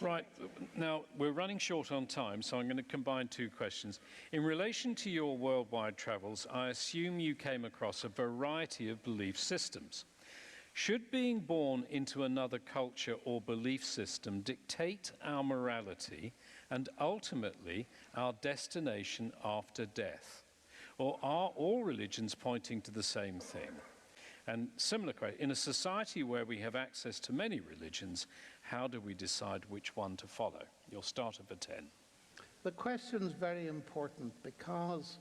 Right. Now, we're running short on time, so I'm going to combine two questions. In relation to your worldwide travels, I assume you came across a variety of belief systems. Should being born into another culture or belief system dictate our morality and ultimately our destination after death? Or are all religions pointing to the same thing? And similar question, in a society where we have access to many religions, how do we decide which one to follow? You'll start at 10. The question is very important because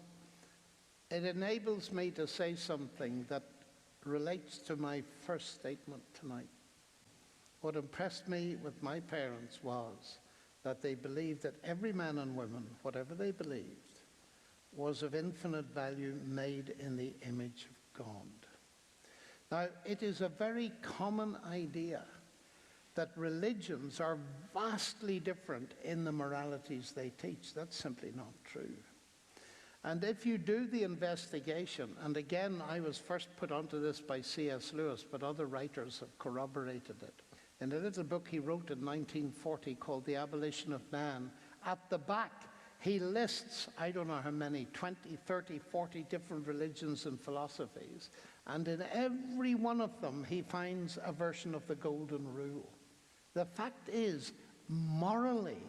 it enables me to say something that relates to my first statement tonight. What impressed me with my parents was that they believed that every man and woman, whatever they believed, was of infinite value, made in the image of God. Now, it is a very common idea that religions are vastly different in the moralities they teach. That's simply not true. And if you do the investigation, and again, I was first put onto this by C.S. Lewis, but other writers have corroborated it. In a little book he wrote in 1940 called The Abolition of Man, at the back he lists, I don't know how many, 20, 30, 40 different religions and philosophies. And in every one of them, he finds a version of the golden rule. The fact is, morally,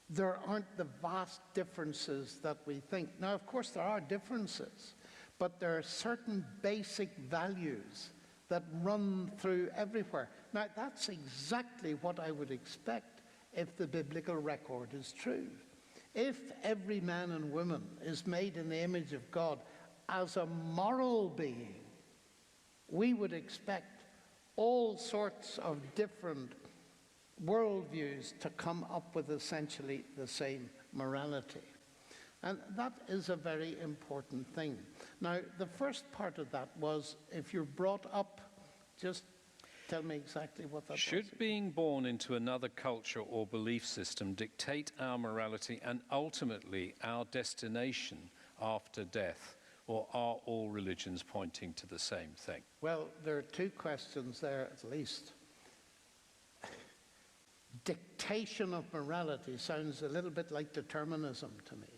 there aren't the vast differences that we think. Now, of course, there are differences, but there are certain basic values that run through everywhere. Now, that's exactly what I would expect if the biblical record is true. If every man and woman is made in the image of God as a moral being, we would expect all sorts of different worldviews to come up with essentially the same morality. And that is a very important thing. Now, the first part of that was, if you're brought up, just tell me exactly what that was. Should being born into another culture or belief system dictate our morality and ultimately our destination after death? Or are all religions pointing to the same thing? Well, there are two questions there at least. Dictation of morality sounds a little bit like determinism to me.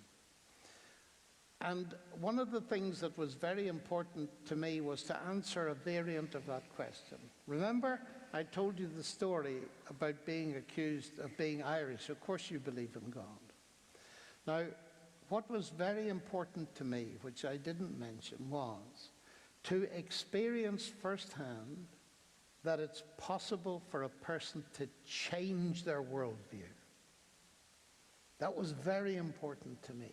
And one of the things that was very important to me was to answer a variant of that question. Remember, I told you the story about being accused of being Irish. Of course you believe in God. Now, what was very important to me, which I didn't mention, was to experience firsthand that it's possible for a person to change their worldview. That was very important to me.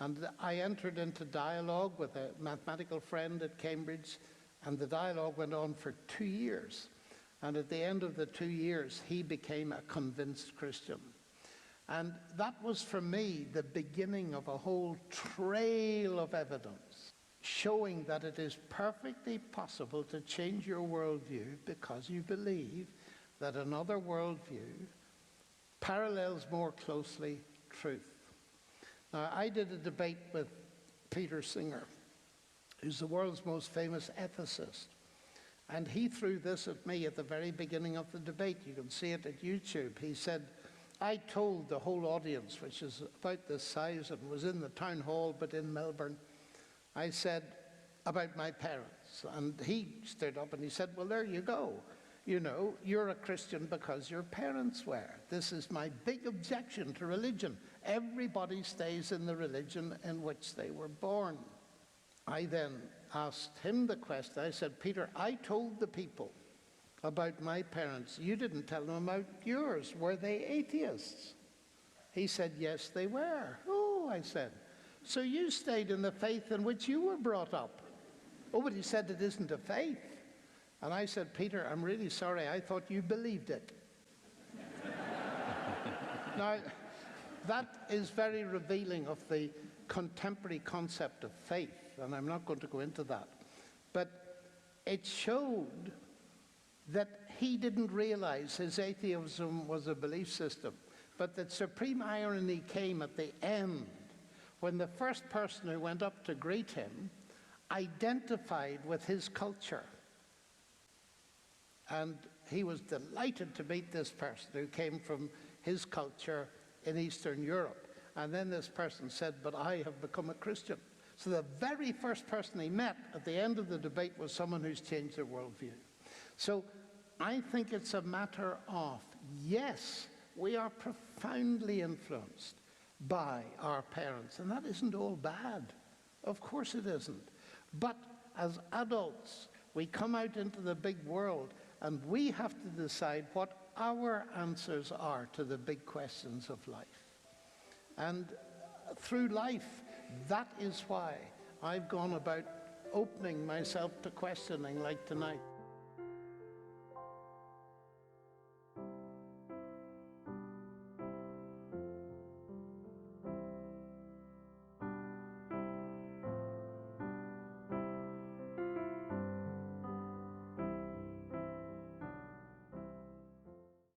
And I entered into dialogue with a mathematical friend at Cambridge, and the dialogue went on for 2 years. And at the end of the 2 years, he became a convinced Christian. And that was for me the beginning of a whole trail of evidence showing that it is perfectly possible to change your worldview because you believe that another worldview parallels more closely truth. Now, I did a debate with Peter Singer, who's the world's most famous ethicist. And he threw this at me at the very beginning of the debate. You can see it at YouTube. He said, I told the whole audience, which is about this size and was in the town hall but in Melbourne, I said about my parents. And he stood up and he said, well, there you go. You know, you're a Christian because your parents were. This is my big objection to religion. Everybody stays in the religion in which they were born. I then asked him the question. I said, Peter, I told the people about my parents. You didn't tell them about yours. Were they atheists? He said, yes, they were. Oh, I said, so you stayed in the faith in which you were brought up. Oh, but he said it isn't a faith. And I said, Peter, I'm really sorry. I thought you believed it. Now, that is very revealing of the contemporary concept of faith, and I'm not going to go into that. But it showed that he didn't realize his atheism was a belief system, but that supreme irony came at the end when the first person who went up to greet him identified with his culture. And he was delighted to meet this person who came from his culture in Eastern Europe. And then this person said, but I have become a Christian. So the very first person he met at the end of the debate was someone who's changed their worldview. So I think it's a matter of, yes, we are profoundly influenced by our parents, and that isn't all bad. Of course it isn't. But as adults, we come out into the big world, and we have to decide what our answers are to the big questions of life. And through life, that is why I've gone about opening myself to questioning like tonight.